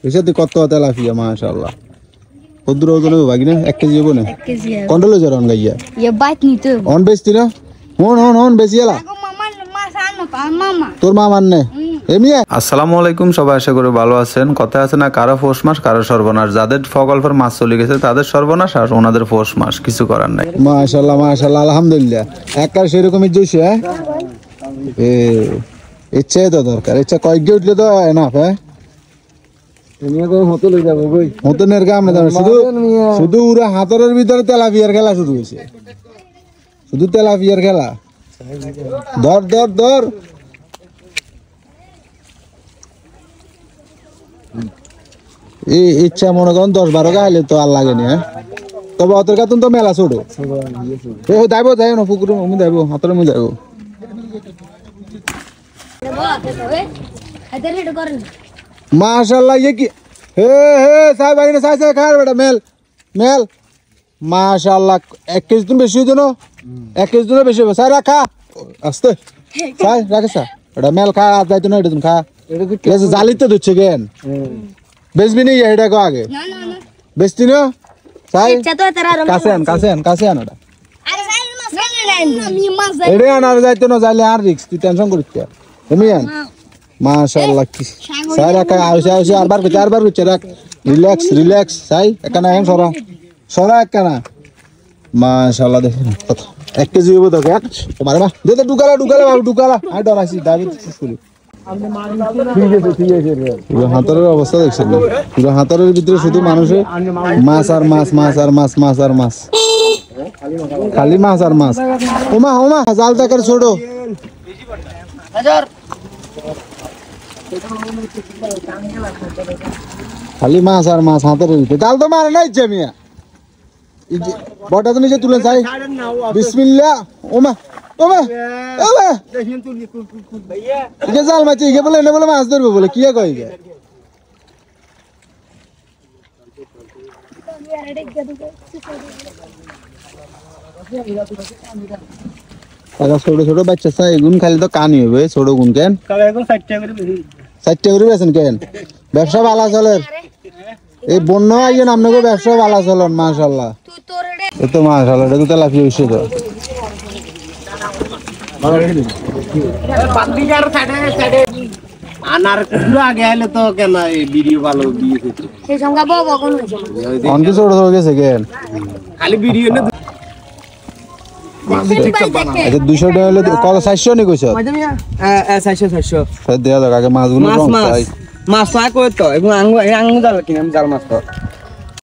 এসে তুই কত তেলাপিয়া মাশাআল্লাহ কদ্দুর ওজন হবে বাকি না 1 কেজি হবে না 1 কেজি কন্ট্রোল হয়ে যান গাইয়া ये बात नहीं तो অন বেচতি না হন বেচিয়ালা তোর মা মাননে এমিয়া আসসালামু আলাইকুম সবাই আশা করি ভালো আছেন কথা আছে না কারো পৌষ মাস কারো সর্বনাশ যাদের প্রকল্পের মাছ চলে গেছে তাদের সর্বনাশ আর ওনাদের পৌষ মাস কিছু করার নাই মাশাআল্লাহ আলহামদুলিল্লাহ একবার সেরকমই জুস হ্যাঁ ইচ্ছা তো দরকার ইচ্ছা কয়েক গে উঠলে তো এনাফ হ্যাঁ মতনের কাম না শুধু ওরা হাতরের ভিতরে তেলাপিয়ার খেলা শুরু হয়েছে শুধু তেলাপিয়ার খেলা ধর এই ইচ্ছা মনে করেন 10-12 গাইলে তো আর লাগে না হ্যাঁ তবে অতর কাতুন তো মেলা ছোট যাইব না পুকুর যাইব হাতরে যাইব মাশাআল্লাহ ये की हे साहब भाई ने साहब खा बेटा मेल माशाल्लाह 1 केजी तुम বেশি হইতো না 1 কেজি তুই বেশি হবে স্যার রাখা আস্তে স্যার রাখা স্যার এটা মেল খা আজ যাইতো না এটা তুমি খা এটা কি জালিতে দিচ্ছে কেন বেচবি নি এটা কো আগে না বেচতি না স্যার ইচ্ছা তো তেরা কাছে আন এটা আরে স্যার মাছ নাই আমি মাছ যাই এটা আনার যাইতো না যাইলে আর রিস্ক তুই টেনশন করিস কে এমিয়ান মাশাআল্লাহ কি স্যার একা আইসা আরবার করছে রাখ রিল্যাক্স সাই একা না সরা একা না মাশাআল্লাহ দেখেন কত 1 কেজি হবে তো এক তোমার মা দে তো ঢুকালা আই ডরাইছি দাবি শুরু ঠিক আছে পুরো হাতের অবস্থা দেখছেন পুরো হাতের ভিতরে শুধু মানুষে মাছ আর মাছ খালি মাছ আর মাছ ওমা জালটা করে ছোড়ো খালি মাছ আর মাছ হাতের ভিতরে জাল তো মারে নাই জামিয়া বটা তো নিচে তুলে যাই বিসমিল্লাহ ওমা দেখেন তুলি ভাইয়া এই জাল মাছ ইগে বলে না বলে মাছ ধরবে বলে কি কই গে আরে ছোট বাচ্চা চাই গুণ খালি তো কানি হবে ছোট গুণ কেন কালে এখন 60 টাকা করে বেশি 60 টাকা করে বেচেন কেন ব্যবসা ভালো চলে এই বন্য আইয়েন আপনাকে ব্যবসা ভালো চলন মাশাআল্লাহ এ তো মাশাআল্লাহ এটা তো তেলাপি হইছে তো পান্দিগার সাইডে আনার পুরো আগে আইলে তো কেন এই ভিডিও ভালো দিয়েছে সেই সংখ্যা বাবা কোন হইছে অনকি ছোট গেছে কেন খালি ভিডিও না আচ্ছা 200 টাকা হলে কত 400 নি কইছ হ্যাঁ 400 দেয়া দাও আগে মাছগুলো মাছ পায় কই তো এবং আঙ্গু জাল কিনা জাল মাছ তো